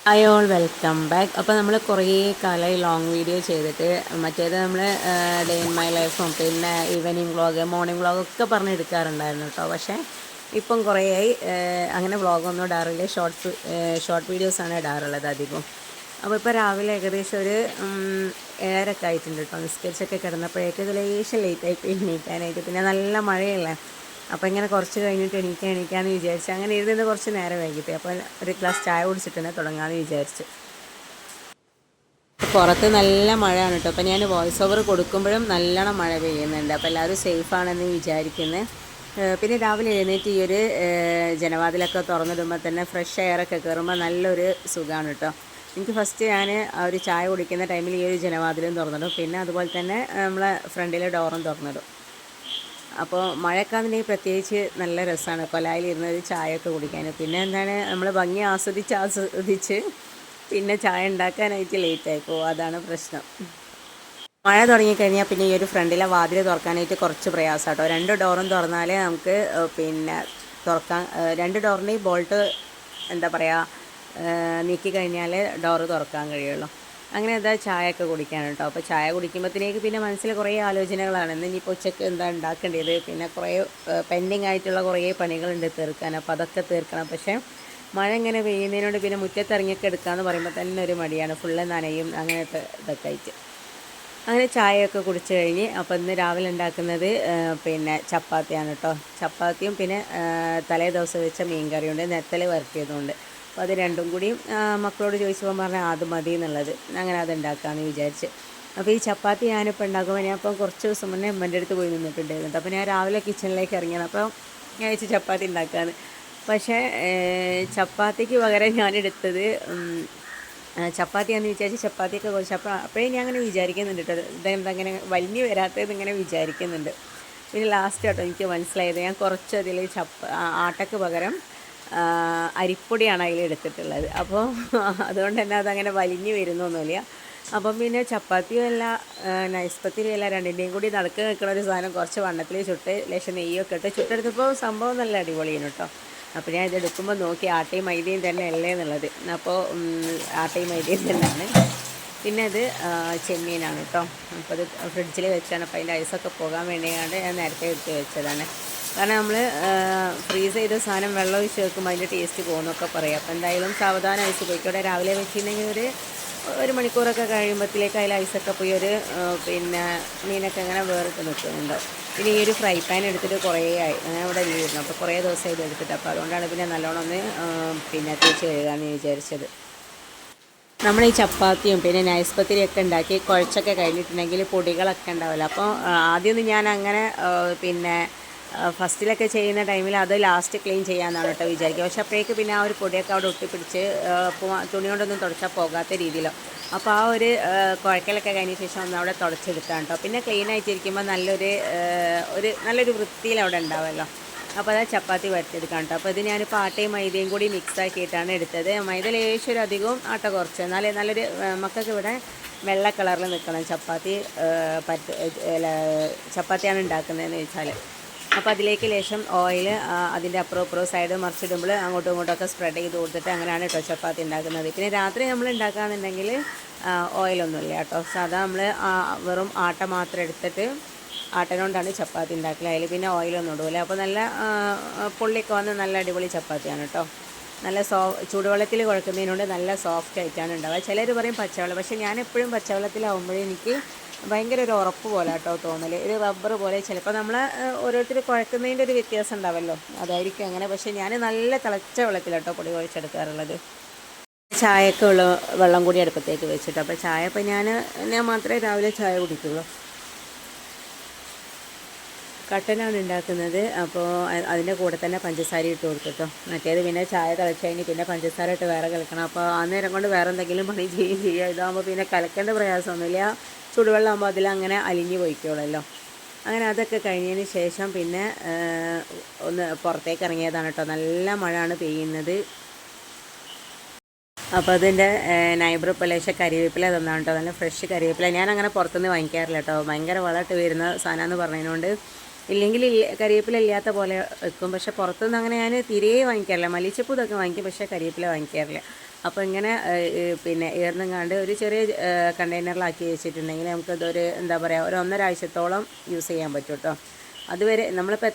Hi all welcome back. അപ്പോൾ നമ്മൾ കുറേ കാലമായി ലോങ് വീഡിയോ ചെയ്തിട്ട് മറ്റേത് നമ്മൾ ഡേ ഇൻ മൈ ലൈഫും പിന്നെ ഈവനിങ് വ്ളോഗ് മോർണിംഗ് വ്ളോഗൊക്കെ പറഞ്ഞെടുക്കാറുണ്ടായിരുന്നു കേട്ടോ. പക്ഷേ ഇപ്പം കുറേയായി അങ്ങനെ വ്ളോഗൊന്നും ഇടാറില്ല. ഷോർട്ട് വീഡിയോസാണ് ഇടാറുള്ളത് അധികം. അപ്പോൾ ഇപ്പോൾ രാവിലെ ഏകദേശം ഒരു 7:30 ആയിട്ടുണ്ട് കേട്ടോ. നിസ്കരിച്ചൊക്കെ കിടന്നപ്പോഴേക്ക് ലേശം ലേറ്റായി എണീക്കാനായിട്ട്. പിന്നെ നല്ല മഴയല്ലേ, അപ്പോൾ ഇങ്ങനെ കുറച്ച് കഴിഞ്ഞിട്ട് എണീക്കാമെന്ന് വിചാരിച്ചു. അങ്ങനെ ഇരുന്ന് കുറച്ച് നേരം വൈകിപ്പോയി. അപ്പോൾ ഒരു ഗ്ലാസ് ചായ കുടിച്ചിട്ട് തന്നെ തുടങ്ങാമെന്ന് വിചാരിച്ചു. പുറത്ത് നല്ല മഴയാണ് കേട്ടോ. അപ്പോൾ ഞാൻ വോയിസ് ഓവർ കൊടുക്കുമ്പോഴും നല്ലോണം മഴ പെയ്യുന്നുണ്ട്. അപ്പോൾ എല്ലാവരും സേഫാണെന്ന് വിചാരിക്കുന്നത്. പിന്നെ രാവിലെ എഴുന്നേറ്റ് ഈ ഒരു ജനവാതിലൊക്കെ തുറന്നിടുമ്പോൾ തന്നെ ഫ്രഷ് എയറൊക്കെ കയറുമ്പോൾ നല്ലൊരു സുഖമാണ് കേട്ടോ. എനിക്ക് ഫസ്റ്റ് ഞാൻ ഒരു ചായ കുടിക്കുന്ന ടൈമിൽ ഈ ഒരു ജനവാതിലും തുറന്നിടും. പിന്നെ അതുപോലെ തന്നെ നമ്മളെ ഫ്രണ്ടിലെ ഡോറും തുറന്നിടും. അപ്പോൾ മഴക്കാലത്തുണ്ടെങ്കിൽ പ്രത്യേകിച്ച് നല്ല രസമാണ് കൊലായിലിരുന്ന് ഒരു ചായയൊക്കെ കുടിക്കാൻ. പിന്നെ എന്താണ്, നമ്മൾ ഭംഗി ആസ്വദിച്ച് പിന്നെ ചായ ഉണ്ടാക്കാനായിട്ട് ലേറ്റായി പോകും. അതാണ് പ്രശ്നം. മഴ തുടങ്ങിക്കഴിഞ്ഞാൽ പിന്നെ ഈ ഒരു ഫ്രണ്ടിലെ വാതിൽ തുറക്കാനായിട്ട് കുറച്ച് പ്രയാസം കേട്ടോ. 2 ഡോറും തുറന്നാലേ നമുക്ക് പിന്നെ തുറക്കാൻ, 2 ഡോറിൻ്റെയും ബോൾട്ട് എന്താ പറയുക നീക്കി കഴിഞ്ഞാൽ ഡോറ് തുറക്കാൻ കഴിയുള്ളൂ. അങ്ങനെ എന്താ ചായയൊക്കെ കുടിക്കാണ് കേട്ടോ. അപ്പോൾ ചായ കുടിക്കുമ്പോഴത്തേക്ക് പിന്നെ മനസ്സിൽ കുറേ ആലോചനകളാണ്. ഇന്നിപ്പോൾ ഉച്ചയ്ക്ക് എന്താ ഉണ്ടാക്കേണ്ടത്, പിന്നെ കുറേ പെൻഡിങ് ആയിട്ടുള്ള കുറേ പണികളുണ്ട് തീർക്കാൻ. അപ്പോൾ അതൊക്കെ തീർക്കണം. പക്ഷേ മഴ ഇങ്ങനെ പെയ്യുന്നതിനോട് പിന്നെ മുറ്റത്തിറങ്ങിയൊക്കെ എടുക്കാമെന്ന് പറയുമ്പോൾ തന്നെ ഒരു മടിയാണ്. ഫുള്ള് നനയും അങ്ങനത്തെ ഇതൊക്കെ ആയിട്ട്. അങ്ങനെ ചായയൊക്കെ കുടിച്ച് കഴിഞ്ഞ് അപ്പോൾ ഇന്ന് രാവിലെ ഉണ്ടാക്കുന്നത് പിന്നെ ചപ്പാത്തിയാണ് കേട്ടോ. ചപ്പാത്തിയും പിന്നെ തലേ ദിവസം വെച്ച മീൻ കറിയുണ്ട്, നെത്തൽ വരട്ടിയതുകൊണ്ട്. അപ്പോൾ അത് രണ്ടും കൂടിയും മക്കളോട് ചോദിച്ചപ്പോൾ പറഞ്ഞാൽ അത് മതി എന്നുള്ളത്. അങ്ങനെ അത് ഉണ്ടാക്കാമെന്ന് വിചാരിച്ച്. അപ്പോൾ ഈ ചപ്പാത്തി ഞാനിപ്പോൾ ഉണ്ടാക്കുമ്പോൾ ഞാൻ ഇപ്പോൾ കുറച്ച് ദിവസം മുന്നേ അമ്മൻ്റെ അടുത്ത് പോയി നിന്നിട്ടുണ്ടായിരുന്നു. അപ്പോൾ ഞാൻ രാവിലെ കിച്ചണിലേക്ക് ഇറങ്ങിയത്. അപ്പോൾ ഞാൻ വെച്ച് ചപ്പാത്തി ഉണ്ടാക്കാമെന്ന്. പക്ഷേ ചപ്പാത്തിക്ക് പകരം ഞാനെടുത്തത് ചപ്പാത്തിയാണെന്ന് വിചാരിച്ച് ചപ്പാത്തിയൊക്കെ കുറച്ച് അപ്പോഴേ ഞാൻ അങ്ങനെ വിചാരിക്കുന്നുണ്ട് കേട്ടോ. ഇതെന്തങ്ങനെ വലിഞ്ഞ് വരാത്തത് ഇങ്ങനെ വിചാരിക്കുന്നുണ്ട്. പിന്നെ ലാസ്റ്റ് കേട്ടോ എനിക്ക് മനസ്സിലായത്, ഞാൻ കുറച്ച് അതിൽ ആട്ടയ്ക്ക് പകരം അരിപ്പൊടിയാണ് അതിൽ എടുത്തിട്ടുള്ളത്. അപ്പോൾ അതുകൊണ്ട് തന്നെ അതങ്ങനെ വലിഞ്ഞ് വരുന്നൊന്നുമില്ല. അപ്പം പിന്നെ ചപ്പാത്തിയും അല്ല നൈസ് പത്തിരിയും അല്ല, രണ്ടിൻ്റെയും കൂടി നടുക്ക് നിൽക്കുന്ന ഒരു സാധനം കുറച്ച് വണ്ണത്തിൽ ചുട്ട് ലേശം നെയ്യൊക്കെ ഇട്ട് ചുട്ടെടുത്തപ്പോൾ സംഭവം നല്ല അടിപൊളിയാണ് കേട്ടോ. അപ്പോൾ ഞാൻ ഇതെടുക്കുമ്പോൾ നോക്കി ആട്ടയും മൈദയും തന്നെ അല്ലേ എന്നുള്ളത്. അപ്പോൾ ആട്ടയും മൈദയും തന്നെയാണ്. പിന്നെ അത് ചെമ്മീനാണ് കേട്ടോ. അപ്പോൾ അത് ഫ്രിഡ്ജിൽ വെച്ചാണ്. അപ്പോൾ അതിൻ്റെ ഐസൊക്കെ പോകാൻ വേണ്ടിയാണ് ഞാൻ നേരത്തെ എടുത്ത് വെച്ചതാണ്. കാരണം നമ്മൾ ഫ്രീസ് ചെയ്ത സാധനം വെള്ളം ഒഴിച്ച് വെക്കുമ്പോൾ അതിൻ്റെ ടേസ്റ്റ് പോകുന്നൊക്കെ പറയാം. അപ്പോൾ എന്തായാലും സാവധാനം ഐസ് പോയിക്കോട്ടെ. രാവിലെ വെച്ചിട്ടുണ്ടെങ്കിൽ ഒരു മണിക്കൂറൊക്കെ കഴിയുമ്പോഴത്തേക്ക് അതിൽ ഐസൊക്കെ പോയി പിന്നെ മീനൊക്കെ അങ്ങനെ വേറിട്ട് നിൽക്കുന്നുണ്ട്. പിന്നെ ഈ ഒരു ഫ്രൈ പാൻ എടുത്തിട്ട് കുറേ ആയി ഞാൻ ഇവിടെ ഇല്ലായിരുന്നു. അപ്പോൾ കുറേ ദിവസം ഇത് എടുത്തിട്ട്, അപ്പോൾ അതുകൊണ്ടാണ് പിന്നെ നല്ലോണം ഒന്ന് പിന്നെ തേച്ച് കഴുകാമെന്ന് വിചാരിച്ചത്. നമ്മൾ ഈ ചപ്പാത്തിയും പിന്നെ നൈസ് പത്തിരിയൊക്കെ ഉണ്ടാക്കി കുഴച്ചൊക്കെ കഴിഞ്ഞിട്ടുണ്ടെങ്കിൽ പൊടികളൊക്കെ ഉണ്ടാവില്ല. അപ്പോൾ ആദ്യമൊന്നും ഞാൻ അങ്ങനെ പിന്നെ ഫസ്റ്റിലൊക്കെ ചെയ്യുന്ന ടൈമിൽ അത് ലാസ്റ്റ് ക്ലീൻ ചെയ്യാമെന്നാണ് കേട്ടോ വിചാരിക്കുക. പക്ഷേ അപ്പോഴേക്ക് പിന്നെ ആ ഒരു പൊടിയൊക്കെ അവിടെ ഒട്ടിപ്പിടിച്ച് തുണി കൊണ്ടൊന്നും തുടച്ചാൽ പോകാത്ത രീതിയിലോ. അപ്പോൾ ആ ഒരു കുഴക്കലൊക്കെ കഴിഞ്ഞ ശേഷം ഒന്ന് അവിടെ തുടച്ചെടുക്കാം കേട്ടോ. പിന്നെ ക്ലീൻ ആയിട്ടിരിക്കുമ്പോൾ നല്ലൊരു വൃത്തിയിൽ അവിടെ ഉണ്ടാവുമല്ലോ. അപ്പോൾ അത് ചപ്പാത്തി വരട്ടിയെടുക്കാം കേട്ടോ. അപ്പോൾ ഇത് ഞാനിപ്പോൾ ആട്ടയും മൈദയും കൂടി മിക്സ് ആക്കിയിട്ടാണ് എടുത്തത്. മൈദ ലേശം അധികവും ആട്ട കുറച്ച്, എന്നാലേ നല്ലൊരു മക്കൾക്ക് ഇവിടെ വെള്ള കളറിൽ നിൽക്കണം ചപ്പാത്തിയാണ് ഉണ്ടാക്കുന്നതെന്ന് വെച്ചാൽ. അപ്പോൾ അതിലേക്ക് ലേശം ഓയിൽ അതിൻ്റെ അപ്പുറം സൈഡ് മറിച്ചിടുമ്പോൾ അങ്ങോട്ടും ഇങ്ങോട്ടൊക്കെ സ്പ്രെഡ് ചെയ്ത് കൊടുത്തിട്ട് അങ്ങനെയാണ് കേട്ടോ ചപ്പാത്തി ഉണ്ടാക്കുന്നത്. പിന്നെ രാത്രി നമ്മൾ ഉണ്ടാക്കുകയാണെന്നുണ്ടെങ്കിൽ ഓയിലൊന്നുമില്ല കേട്ടോ. സാധാ നമ്മൾ വെറും ആട്ട മാത്രം എടുത്തിട്ട് ആട്ടനോണ്ടാണ് ചപ്പാത്തി ഉണ്ടാക്കൽ. അതിൽ പിന്നെ ഓയിലൊന്നും ഇടൂല. അപ്പോൾ നല്ല പൊള്ളിയൊക്കെ വന്ന് നല്ല അടിപൊളി ചപ്പാത്തിയാണ് കേട്ടോ. നല്ല ചൂടുവെള്ളത്തിൽ കുഴക്കുന്നതിനോട് നല്ല സോഫ്റ്റ് ആയിട്ടാണ് ഉണ്ടാവുക. ചിലർ പറയും പച്ചവെള്ളം, പക്ഷേ ഞാൻ എപ്പോഴും പച്ചവെള്ളത്തിലാവുമ്പോഴേ എനിക്ക് ഭയങ്കര ഒരു ഉറപ്പ് പോലെ കേട്ടോ തോന്നൽ, ഒരു റബ്ബർ പോലെ. ചിലപ്പോൾ നമ്മൾ ഓരോരുത്തർ കുഴക്കുന്നതിൻ്റെ ഒരു വ്യത്യാസം ഉണ്ടാവല്ലോ, അതായിരിക്കും അങ്ങനെ. പക്ഷേ ഞാൻ നല്ല തിളച്ച വെള്ളത്തിലാട്ടോ പൊടി കുഴച്ചെടുക്കാറുള്ളത്. ചായക്ക് വെള്ളം കൂടി അടുപ്പത്തേക്ക് വെച്ചിട്ട്. അപ്പോൾ ചായ ഇപ്പോൾ ഞാൻ മാത്രമേ രാവിലെ ചായ കുടിക്കുള്ളൂ. കട്ടനാണ് ഉണ്ടാക്കുന്നത്. അപ്പോൾ അതിൻ്റെ കൂടെ തന്നെ പഞ്ചസാര ഇട്ട് കൊടുത്തിട്ടോ. മറ്റേത് പിന്നെ ചായ തിളച്ച് കഴിഞ്ഞ് പിന്നെ പഞ്ചസാര ഇട്ട് വേറെ കലക്കണം. അപ്പോൾ ആ നേരം കൊണ്ട് വേറെ എന്തെങ്കിലും പണി ചെയ്യുക. ഇതാകുമ്പോൾ പിന്നെ കലക്കേണ്ട പ്രയാസമൊന്നുമില്ല. ചുടുവെള്ളമാകുമ്പോൾ അതിലങ്ങനെ അലിഞ്ഞു പോയിക്കോളല്ലോ. അങ്ങനെ അതൊക്കെ കഴിഞ്ഞതിന് ശേഷം പിന്നെ ഒന്ന് പുറത്തേക്ക് ഇറങ്ങിയതാണ് കേട്ടോ. നല്ല മഴയാണ് പെയ്യുന്നത്. അപ്പോൾ അതിൻ്റെ നൈബർ ഇപ്പോൾ ലേശം കരിവേപ്പില തന്നാണ് കേട്ടോ. നല്ല ഫ്രഷ് കരിവേപ്പില. ഞാൻ അങ്ങനെ പുറത്തുനിന്ന് വാങ്ങിക്കാറില്ല കേട്ടോ. ഭയങ്കര വളമായിട്ട് വരുന്ന സാധനമെന്ന് പറഞ്ഞതുകൊണ്ട് ഇല്ലെങ്കിൽ കരിവേപ്പില ഇല്ലാത്ത പോലെ വെക്കും. പക്ഷേ പുറത്തുനിന്ന് അങ്ങനെ ഞാൻ തീരെ വാങ്ങിക്കാറില്ല. മല്ലിച്ചപ്പ് ഇതൊക്കെ വാങ്ങിക്കും, പക്ഷേ കരിവേപ്പില വാങ്ങിക്കാറില്ല. അപ്പോൾ ഇങ്ങനെ പിന്നെ ഏർന്നെങ്ങാണ്ട് ഒരു ചെറിയ കണ്ടെയ്നറിലാക്കി വെച്ചിട്ടുണ്ടെങ്കിൽ നമുക്കതൊരു എന്താ പറയുക ഒരു 1.5 ആഴ്ചത്തോളം യൂസ് ചെയ്യാൻ പറ്റും കേട്ടോ. അതുവരെ നമ്മളിപ്പോൾ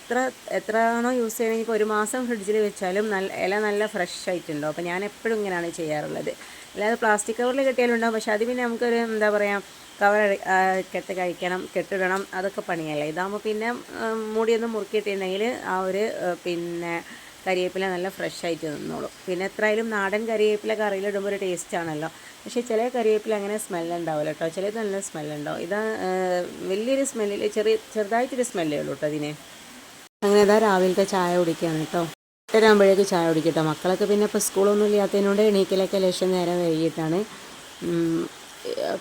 എത്രയാണോ യൂസ് ചെയ്യണമെങ്കിൽ ഇപ്പോൾ ഒരു മാസം ഫ്രിഡ്ജിൽ വെച്ചാലും ഇല നല്ല ഫ്രഷ് ആയിട്ടുണ്ടോ. അപ്പോൾ ഞാൻ എപ്പോഴും ഇങ്ങനെയാണ് ചെയ്യാറുള്ളത്. അല്ലാതെ പ്ലാസ്റ്റിക് കവറിൽ കെട്ടിയാലുണ്ടാവും, പക്ഷേ അത് പിന്നെ നമുക്കൊരു എന്താ പറയുക കവർ കെട്ടിടണം, അതൊക്കെ പണിയല്ലേ. ഇതാകുമ്പോൾ പിന്നെ മൂടിയൊന്നും മുറുക്കിയിട്ടുണ്ടെങ്കിൽ ആ ഒരു പിന്നെ കരിവേപ്പില നല്ല ഫ്രഷ് ആയിട്ട് നിന്നോളും. പിന്നെ എത്രയായാലും നാടൻ കരിവേപ്പില കറിയിലിടുമ്പോൾ ഒരു ടേസ്റ്റ് ആണല്ലോ. പക്ഷേ ചില കരിവേപ്പില അങ്ങനെ സ്മെല്ലുണ്ടാവില്ല കേട്ടോ, ചിലത് നല്ല സ്മെല്ലുണ്ടാവും. ഇത് വലിയൊരു സ്മെല്ലിൽ ചെറുതായിട്ടൊരു സ്മെല്ലേ ഉള്ളൂ കേട്ടോ അതിന്. അങ്ങനെ ഇതാ രാവിലത്തെ ചായ കുടിക്കുകയാണ് കേട്ടോ. 8:30 ചായ കുടിക്കും കേട്ടോ. മക്കളൊക്കെ പിന്നെ ഇപ്പോൾ സ്കൂളൊന്നും ഇല്ലാത്തതിനോട് എണീക്കലൊക്കെ ലക്ഷം നേരം വൈകിട്ടാണ്.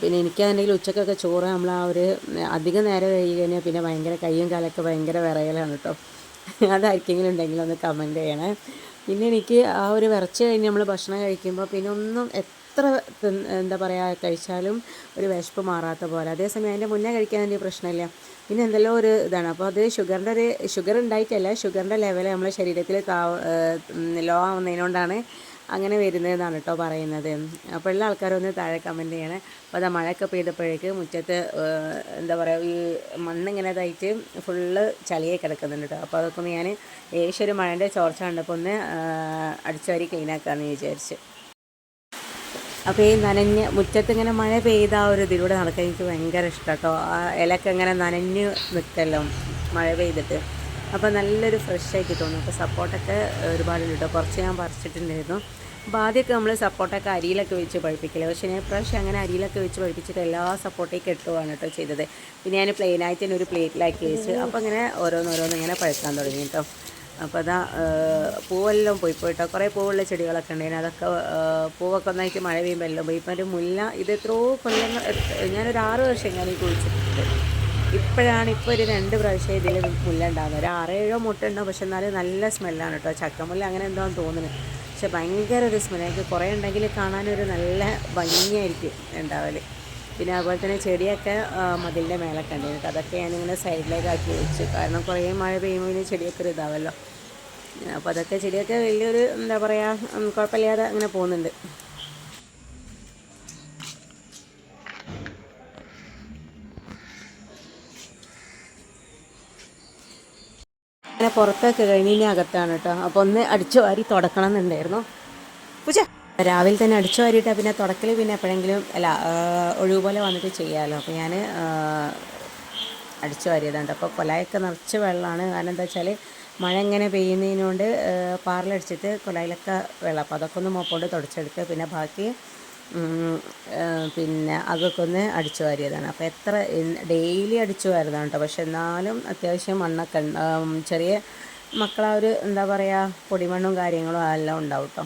പിന്നെ എനിക്കാണെങ്കിൽ ഉച്ചക്കൊക്കെ ചോറ് നമ്മൾ ആ ഒരു അധികം നേരം വൈകി കഴിഞ്ഞാൽ പിന്നെ ഭയങ്കര കയ്യും കാലൊക്കെ ഭയങ്കര വിറയലാണ് കേട്ടോ. അതായിരിക്കെങ്കിലും ഉണ്ടെങ്കിൽ ഒന്ന് കമൻറ്റ് ചെയ്യണേ. പിന്നെ എനിക്ക് ആ ഒരു വിറച്ച് കഴിഞ്ഞ് നമ്മൾ ഭക്ഷണം കഴിക്കുമ്പോൾ പിന്നെ ഒന്നും എത്ര എന്താ പറയുക കഴിച്ചാലും ഒരു വിശപ്പ് മാറാത്ത പോലെ. അതേസമയം അതിൻ്റെ മുന്നേ കഴിക്കാൻ വലിയ പ്രശ്നമില്ല. പിന്നെ എന്തെല്ലോ ഒരു ഇതാണ്. അപ്പോൾ അത് ഷുഗർ ഉണ്ടായിട്ടല്ല, ഷുഗറിൻ്റെ ലെവൽ നമ്മുടെ ശരീരത്തിൽ ലോ ആവുന്നതിനോണ്ടാണ് അങ്ങനെ വരുന്നതെന്നാണ് കേട്ടോ പറയുന്നത്. അപ്പോൾ ഉള്ള ആൾക്കാരൊന്ന് താഴെ കമൻറ്റ് ചെയ്യണേ. അപ്പോൾ അത് മഴയൊക്കെ പെയ്തപ്പോഴേക്ക് മുറ്റത്ത് എന്താ പറയുക ഈ മണ്ണിങ്ങനെ ഇതായിട്ട് ഫുള്ള് ചളിയായി കിടക്കുന്നുണ്ട് കേട്ടോ. അപ്പോൾ അതൊക്കെ ഒന്ന് ഞാൻ ഒരു മഴേൻ്റെ ചോർച്ച കണ്ടപ്പോൾ ഒന്ന് അടിച്ചു വാരി ക്ലീനാക്കാമെന്ന് വിചാരിച്ച്. അപ്പോൾ ഈ മുറ്റത്ത് ഇങ്ങനെ മഴ പെയ്ത ആ ഒരു ഇതിലൂടെ നടക്കാൻ എനിക്ക് ഭയങ്കര ഇഷ്ടം കേട്ടോ. ആ ഇലയൊക്കെ ഇങ്ങനെ നനഞ്ഞ് നിൽക്കല്ലോ മഴ പെയ്തിട്ട്, അപ്പോൾ നല്ലൊരു ഫ്രഷായിട്ട് തോന്നും. അപ്പോൾ സപ്പോർട്ടൊക്കെ ഒരുപാടുണ്ട് കേട്ടോ, കുറച്ച് ഞാൻ പറിച്ചിട്ടുണ്ടായിരുന്നു. അപ്പോൾ ആദ്യമൊക്കെ നമ്മൾ സപ്പോർട്ടൊക്കെ അരിയിലൊക്കെ വെച്ച് പഴിപ്പിക്കില്ല, പക്ഷേ ഞാൻ ഇപ്രാവശ്യം അങ്ങനെ അരിയിലൊക്കെ വെച്ച് പഴിപ്പിച്ചിട്ട് എല്ലാ സപ്പോർട്ടേയും കെട്ടുകയാണ് കേട്ടോ ചെയ്തത്. പിന്നെ ഞാൻ പ്ലെയിനായിട്ട് തന്നെ ഒരു പ്ലേറ്റിലാക്കി വെച്ച് അപ്പോൾ ഇങ്ങനെ ഓരോന്നോരോന്ന് ഇങ്ങനെ പഴുക്കാൻ തുടങ്ങി കേട്ടോ. അപ്പോൾ അതാ പൂവെല്ലാം പോയിട്ടോ, കുറേ പൂവുള്ള ചെടികളൊക്കെ ഉണ്ടായിരുന്നു. അതൊക്കെ പൂവൊക്കെ ഒന്നായിട്ട് മഴ പെയ്യുമ്പോൾ എല്ലാം പോയി. ഇപ്പം ഒരു മുല്ല ഇത് എത്രയോ കൊല്ലങ്ങൾ, ഞാനൊരു 6 വർഷം ഞാൻ ഈ കുഴിച്ചിട്ടുണ്ട്. ഇപ്പോഴാണ് ഇപ്പോൾ ഒരു 2 പ്രാവശ്യം ഇതിൽ മുല്ല ഉണ്ടാകുന്നത്. ഒരു 6-7 മുട്ട ഉണ്ടാവും, പക്ഷെ എന്നാലും നല്ല സ്മെല്ലാണ് കേട്ടോ. ചക്കമുല്ല അങ്ങനെ എന്താണെന്ന് തോന്നുന്നു, പക്ഷെ ഭയങ്കര ഒരു സ്മെല്ല്. എനിക്ക് കുറേ ഉണ്ടെങ്കിൽ കാണാനൊരു നല്ല ഭംഗിയായിരിക്കും ഉണ്ടാവൽ. പിന്നെ അതുപോലെ തന്നെ ചെടിയൊക്കെ മതിലിൻ്റെ മേലൊക്കെ ഉണ്ടായിരുന്നു. അതൊക്കെ ഞാനിങ്ങനെ സൈഡിലേക്കാക്കി വെച്ചു, കാരണം കുറേ മഴ പെയ്യുമ്പോൾ ചെടിയൊക്കെ ഒരു ഇതാവല്ലോ. അപ്പോൾ അതൊക്കെ ചെടിയൊക്കെ വലിയൊരു എന്താ പറയുക കുഴപ്പമില്ലാതെ അങ്ങനെ പോകുന്നുണ്ട്. അങ്ങനെ പുറത്തൊക്കെ കഴിഞ്ഞ് ഇനി അകത്താണ് കേട്ടോ. അപ്പോൾ ഒന്ന് അടിച്ചു വാരി തുടക്കണം എന്നുണ്ടായിരുന്നു. പൂച്ച രാവിലെ തന്നെ അടിച്ചു വാരിയിട്ടാൽ പിന്നെ തുടക്കൽ പിന്നെ എപ്പോഴെങ്കിലും ഒഴിവ് പോലെ വന്നിട്ട് ചെയ്യാമല്ലോ. അപ്പോൾ ഞാൻ അടിച്ചു വാരിയതാണ്. അപ്പോൾ കൊലായൊക്കെ നിറച്ച് വെള്ളമാണ്. കാരണം എന്താ വെച്ചാൽ മഴ ഇങ്ങനെ പെയ്യുന്നതിനോണ്ട് പാറിലടിച്ചിട്ട് കൊലായിലൊക്കെ വെള്ളം. അപ്പോൾ അതൊക്കെ ഒന്ന് മോപ്പോണ്ട് തുടച്ചെടുക്കുക. പിന്നെ ബാക്കി പിന്നെ അതൊക്കെ ഒന്ന് അടിച്ചു വാരിയതാണ്. അപ്പോൾ ഡെയിലി അടിച്ചു വാരുന്നതാണ് കേട്ടോ. പക്ഷെ എന്നാലും അത്യാവശ്യം മണ്ണൊക്കെ ചെറിയ മക്കളാ ഒരു എന്താ പറയുക പൊടിമണ്ണും കാര്യങ്ങളും എല്ലാം ഉണ്ടാവും കേട്ടോ.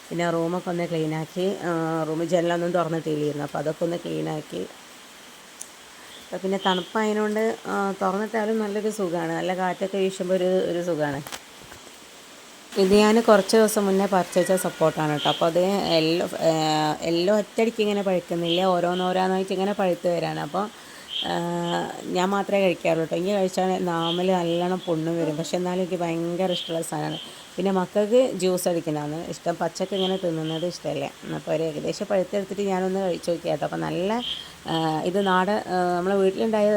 പിന്നെ റൂമൊക്കെ ഒന്ന് ക്ലീനാക്കി, ജനലൊന്നും തുറന്നിട്ടില്ലായിരുന്നു, അപ്പോൾ അതൊക്കെ ഒന്ന് ക്ലീനാക്കി. അപ്പോൾ പിന്നെ തണുപ്പായതുകൊണ്ട് തുറന്നിട്ടാലും നല്ലൊരു സുഖമാണ്, നല്ല കാറ്റൊക്കെ വീശുമ്പോൾ ഒരു സുഖമാണ്. ഇത് ഞാൻ കുറച്ച് ദിവസം മുന്നേ പറിച്ച സപ്പോർട്ടാണ് കേട്ടോ. അപ്പോൾ അത് എല്ലാം ഒറ്റയടിക്ക് ഇങ്ങനെ പഴുക്കുന്നില്ല, ഓരോന്നോരോന്നായിട്ട് ഇങ്ങനെ പഴുത്ത് വരാണ്. അപ്പോൾ ഞാൻ മാത്രമേ കഴിക്കാറുള്ളൂ കേട്ടോ. എനിക്ക് കഴിച്ചാൽ നാമൽ നല്ലോണം പൊണ്ണും വരും, പക്ഷെ എന്നാലും എനിക്ക് ഭയങ്കര ഇഷ്ടമുള്ള സാധനമാണ്. പിന്നെ മക്കൾക്ക് ജ്യൂസ് അടിക്കുന്നതാണ് ഇഷ്ടം, പച്ചക്ക് ഇങ്ങനെ തിന്നുന്നത് ഇഷ്ടമല്ല. അപ്പോൾ ഒരു ഏകദേശം പഴുത്തെടുത്തിട്ട് ഞാനൊന്ന് കഴിച്ചു നോക്കി കേട്ടോ. അപ്പോൾ ഇത് നമ്മളെ വീട്ടിലുണ്ടായ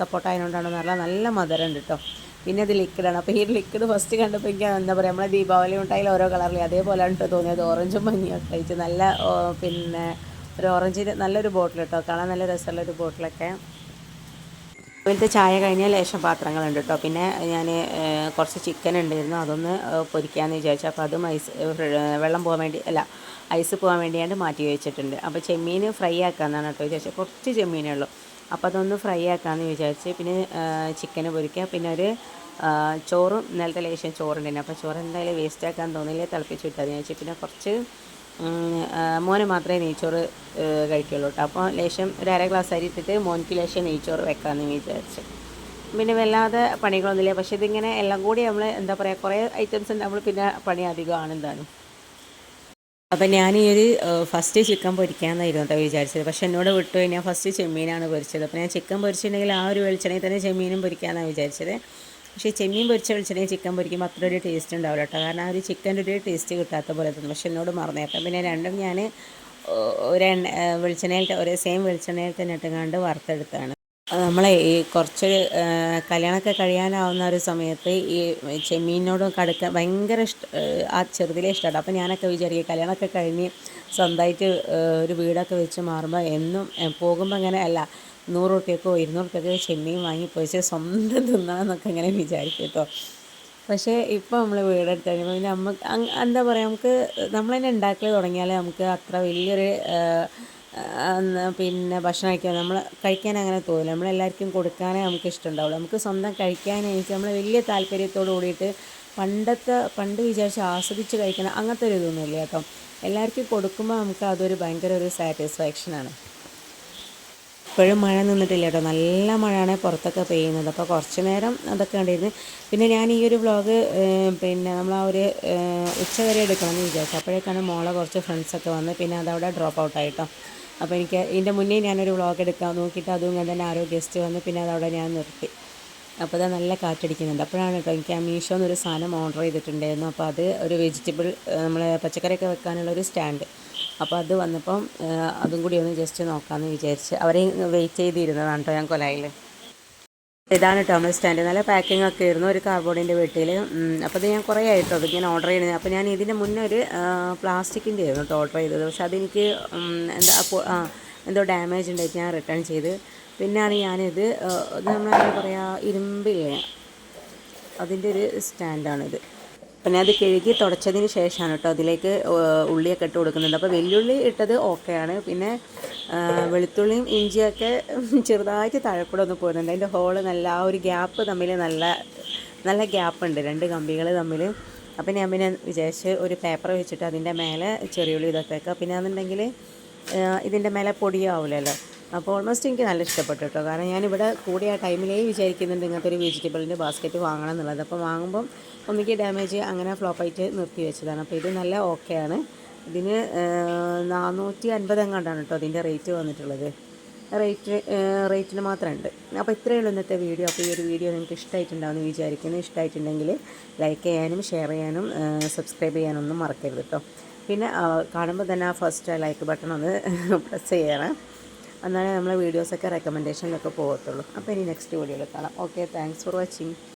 സപ്പോർട്ടായതുകൊണ്ടാണെന്ന് പറഞ്ഞാൽ നല്ല മധുരമുണ്ട് കേട്ടോ. പിന്നെ ഇത് ലിക്വിഡാണ്. അപ്പോൾ ഈ ലിക്വിഡ് ഫസ്റ്റ് കണ്ടപ്പോൾ എനിക്ക് എന്താ പറയുക നമ്മളെ ദീപാവലി മിഠായിൽ ഓരോ കളറിൽ അതേപോലെയാണ് കേട്ടോ തോന്നിയത്. ഓറഞ്ചും മഞ്ഞയൊക്കെ കഴിച്ച് നല്ല പിന്നെ ഒരു ഓറഞ്ചിന് നല്ലൊരു ബോട്ടിൽ കേട്ടോ, കാണാൻ നല്ല രസമുള്ളൊരു ബോട്ടിലൊക്കെ. ഇപ്പോഴത്തെ ചായ കഴിഞ്ഞാൽ ലേശം പാത്രങ്ങളുണ്ട് കേട്ടോ. പിന്നെ ഞാൻ കുറച്ച് ചിക്കൻ ഉണ്ടായിരുന്നു, അതൊന്ന് പൊരിക്കാമെന്ന് വിചാരിച്ചു. അപ്പോൾ അതും വെള്ളം പോകാൻ വേണ്ടി ഐസ് പോകാൻ വേണ്ടിയാണ്ട് മാറ്റി വെച്ചിട്ടുണ്ട്. അപ്പോൾ ചെമ്മീൻ ഫ്രൈ ആക്കാമെന്നാണ് കേട്ടോ വിചാരിച്ചത്. കുറച്ച് ചെമ്മീനേ ഉള്ളൂ, അപ്പോൾ അതൊന്ന് ഫ്രൈ ആക്കാമെന്ന് വിചാരിച്ച്. പിന്നെ ചിക്കന് പൊരിക്കുക, പിന്നെ ഒരു ചോറും ഇന്നലത്തെ ലേശം ചോറുണ്ടായിരുന്നു. അപ്പോൾ ചോറ് എന്തായാലും വേസ്റ്റ് ആക്കാൻ തോന്നില്ല, തിളപ്പിച്ച് വിട്ടതെന്ന് വിചാരിച്ചു. പിന്നെ കുറച്ച് മോന് മാത്രമേ നെയ്ച്ചോറ് കഴിക്കുള്ളൂ കേട്ടോ. അപ്പോൾ ലേശം ഒരു 1/2 ഗ്ലാസ് അരി ഇട്ടിട്ട് മോനിക്ക് ലേശം നെയ്ച്ചോറ് വെക്കാമെന്ന് വിചാരിച്ചു. പിന്നെ വല്ലാതെ പണികളൊന്നുമില്ല, പക്ഷേ ഇതിങ്ങനെ എല്ലാം കൂടി നമ്മൾ എന്താ പറയുക കുറേ ഐറ്റംസ് ഉണ്ടാകുമ്പോൾ പിന്നെ പണി അധികമാണ് എന്തായാലും. അപ്പം ഞാൻ ഈ ഒരു ഫസ്റ്റ് ചിക്കൻ പൊരിക്കാമെന്നായിരുന്നു കേട്ടോ വിചാരിച്ചത്, പക്ഷെ എന്നോട് വിട്ടു കഴിഞ്ഞാൽ ഫസ്റ്റ് ചെമ്മീനാണ് പൊരിച്ചത്. അപ്പോൾ ഞാൻ ചിക്കൻ പൊരിച്ചിട്ടുണ്ടെങ്കിൽ ആ ഒരു വെളിച്ചെണ്ണയിൽ തന്നെ ചെമ്മീനും പൊരിക്കാമെന്നാണ് വിചാരിച്ചത്. പക്ഷേ ചെമ്മീൻ പൊരിച്ച വെളിച്ചെണ്ണയിൽ ചിക്കൻ പൊരിക്കുമ്പോൾ അത്ര ഒരു ടേസ്റ്റ് ഉണ്ടാവില്ല കേട്ടോ. കാരണം ആ ഒരു ചിക്കൻ്റെ ഒരു ടേസ്റ്റ് കിട്ടാത്ത പോലെ തോന്നും. പക്ഷെ എന്നോട് മറന്നേ. അപ്പം പിന്നെ രണ്ടും ഞാൻ ഒരു വെളിച്ചെണ്ണയിൽ ഒരേ സെയിം വെളിച്ചെണ്ണയിൽ തന്നെ ഇട്ടുകൊണ്ട് വറുത്തെടുത്താണ്. നമ്മളെ ഈ കുറച്ച് കല്യാണമൊക്കെ കഴിയാനാവുന്ന ഒരു സമയത്ത് ഈ ചെമ്മീനോടും കടുക്ക ഭയങ്കര ആ ചെറുതിലേ ഇഷ്ടമാണ്. അപ്പോൾ ഞാനൊക്കെ വിചാരിക്കും കല്യാണമൊക്കെ കഴിഞ്ഞ് സ്വന്തമായിട്ട് ഒരു വീടൊക്കെ വെച്ച് മാറുമ്പോൾ എന്നും പോകുമ്പോൾ അങ്ങനെ അല്ല 100 റുപ്യക്കോ 200 റുപ്യക്കോ ചെമ്മീൻ വാങ്ങി പൊരിച്ച് സ്വന്തം തിന്നാന്നൊക്കെ ഇങ്ങനെ വിചാരിക്കും കേട്ടോ. പക്ഷേ ഇപ്പോൾ നമ്മൾ വീടെടുത്ത് കഴിയുമ്പോൾ പിന്നെ നമുക്ക് എന്താ പറയുക, നമുക്ക് നമ്മൾ തന്നെ ഉണ്ടാക്കൽ തുടങ്ങിയാൽ നമുക്ക് അത്ര വലിയൊരു പിന്നെ ഭക്ഷണം കഴിക്കാൻ അങ്ങനെ തോന്നില്ല. നമ്മളെല്ലാവർക്കും കൊടുക്കാനേ നമുക്ക് ഇഷ്ടമുണ്ടാവുള്ളൂ. നമുക്ക് സ്വന്തം കഴിക്കാനായിട്ട് നമ്മൾ വലിയ താല്പര്യത്തോട് കൂടിയിട്ട് പണ്ട് വിചാരിച്ച് ആസ്വദിച്ച് കഴിക്കണം അങ്ങനത്തെ ഒരു ഇതൊന്നുമില്ല കേട്ടോ. എല്ലാവർക്കും കൊടുക്കുമ്പോൾ നമുക്ക് അതൊരു ഭയങ്കര ഒരു സാറ്റിസ്ഫാക്ഷനാണ്. ഇപ്പോഴും മഴ നിന്നിട്ടില്ല കേട്ടോ, നല്ല മഴയാണ് പുറത്തൊക്കെ പെയ്യുന്നത്. അപ്പോൾ കുറച്ച് നേരം അതൊക്കെ ഉണ്ടായിരുന്നു. പിന്നെ ഞാൻ ഈ ഒരു വ്ളോഗ് പിന്നെ നമ്മൾ ആ ഒരു ഉച്ച വരെ എടുക്കണമെന്ന് വിചാരിച്ചു. അപ്പോഴേക്കാണ് മോളെ കുറച്ച് ഫ്രണ്ട്സൊക്കെ വന്ന് പിന്നെ അതവിടെ ഡ്രോപ്പ് ഔട്ടായിട്ടോ. അപ്പോൾ എനിക്ക് ഇതിൻ്റെ മുന്നേ ഞാനൊരു വ്ളോഗ് എടുക്കാൻ നോക്കിയിട്ട് അതും ഇങ്ങനെ തന്നെ ആരോ ഗസ്റ്റ് വന്ന് പിന്നെ അതവിടെ ഞാൻ നിർത്തി. അപ്പോൾ അത് നല്ല കാറ്റടിക്കുന്നുണ്ട്. അപ്പോഴാണ് കേട്ടോ എനിക്ക് ആ മീഷോന്നൊരു സാധനം ഓർഡർ ചെയ്തിട്ടുണ്ടായിരുന്നു. അപ്പോൾ അത് ഒരു വെജിറ്റബിൾ നമ്മൾ പച്ചക്കറിയൊക്കെ വെക്കാനുള്ളൊരു സ്റ്റാൻഡ്. അപ്പോൾ അത് വന്നപ്പം അതും കൂടി ഒന്ന് ജസ്റ്റ് നോക്കാമെന്ന് വിചാരിച്ച് അവരെ വെയിറ്റ് ചെയ്തിരുന്നതാണ് കേട്ടോ ഞാൻ കൊലായിൽ. ഇതാണ് കേട്ടോ നമ്മൾ സ്റ്റാൻഡ്. നല്ല പാക്കിംഗ് ഒക്കെ ആയിരുന്നു ഒരു കാർഡ്ബോർഡിൻ്റെ വീട്ടിൽ. അപ്പോൾ അത് ഞാൻ കുറേ ആയിട്ടോ അത് ഞാൻ ഓർഡർ ചെയ്യുന്നത്. അപ്പോൾ ഞാൻ ഇതിൻ്റെ മുന്നേ ഒരു പ്ലാസ്റ്റിക്കിൻ്റെ ആയിരുന്നു കേട്ടോ ഓർഡർ ചെയ്തത്. പക്ഷേ അതെനിക്ക് എന്തോ ഡാമേജ് ഉണ്ടായിട്ട് ഞാൻ റിട്ടേൺ ചെയ്ത്. പിന്നെയാണ് ഞാനിത് നമ്മളെന്താ പറയുക, ഇരുമ്പില്ലേ അതിൻ്റെ ഒരു സ്റ്റാൻഡാണിത്. അപ്പം ഞാൻ അത് കഴുകി തുടച്ചതിന് ശേഷമാണ് കേട്ടോ അതിലേക്ക് ഉള്ളിയൊക്കെ ഇട്ട് കൊടുക്കുന്നുണ്ട്. അപ്പോൾ വെല്ലുള്ളി ഇട്ടത് ഓക്കെയാണ്. പിന്നെ വെളുത്തുള്ളിയും ഇഞ്ചിയൊക്കെ ചെറുതായിട്ട് താഴെക്കൂടെ ഒന്ന് പോരുന്നുണ്ട്. അതിൻ്റെ ഹോള് നല്ല ആ ഒരു ഗ്യാപ്പ് തമ്മിൽ നല്ല ഗ്യാപ്പുണ്ട് 2 കമ്പികൾ തമ്മിൽ. അപ്പം ഞാൻ പിന്നെ വിചാരിച്ച് ഒരു പേപ്പർ വെച്ചിട്ട് അതിൻ്റെ മേലെ ചെറിയുള്ളി ഇതൊക്കെ വെക്കുക. പിന്നെ എന്നുണ്ടെങ്കിൽ ഇതിൻ്റെ മേലെ പൊടിയാവില്ലല്ലോ. അപ്പോൾ ഓൾമോസ്റ്റ് എനിക്ക് നല്ല ഇഷ്ടപ്പെട്ടു കേട്ടോ. കാരണം ഞാനിവിടെ കൂടിയ ടൈമിലേ വിചാരിക്കുന്നുണ്ട് ഇങ്ങനത്തെ ഒരു വെജിറ്റബിളിൻ്റെ ബാസ്ക്കറ്റ് വാങ്ങണം എന്നുള്ളത്. അപ്പോൾ വാങ്ങുമ്പം ഒന്നിക്ക് ഡാമേജ് അങ്ങനെ ഫ്ലോപ്പായിട്ട് നിർത്തി വെച്ചതാണ്. അപ്പോൾ ഇത് നല്ല ഓക്കെയാണ്. ഇതിന് 450 എങ്ങാണ്ടാണ് കേട്ടോ അതിൻ്റെ റേറ്റ് വന്നിട്ടുള്ളത്. റേറ്റിന് മാത്രമുണ്ട്. അപ്പോൾ ഇത്രയേ ഉള്ളൂ ഇന്നത്തെ വീഡിയോ. അപ്പോൾ ഈ ഒരു വീഡിയോ നിങ്ങൾക്ക് ഇഷ്ടമായിട്ടുണ്ടാവുമെന്ന് വിചാരിക്കുന്നു. ഇഷ്ടമായിട്ടുണ്ടെങ്കിൽ ലൈക്ക് ചെയ്യാനും ഷെയർ ചെയ്യാനും സബ്സ്ക്രൈബ് ചെയ്യാനൊന്നും മറക്കരുത് കേട്ടോ. പിന്നെ കാണുമ്പോൾ തന്നെ ആ ഫസ്റ്റ് ലൈക്ക് ബട്ടൺ ഒന്ന് പ്രസ് ചെയ്യണം. എന്നാലേ നമ്മളെ വീഡിയോസൊക്കെ റെക്കമെൻഡേഷനിലൊക്കെ പോകത്തുള്ളൂ. അപ്പോൾ ഇനി നെക്സ്റ്റ് വീഡിയോയിൽ കാണാം. Okay, thanks for watching.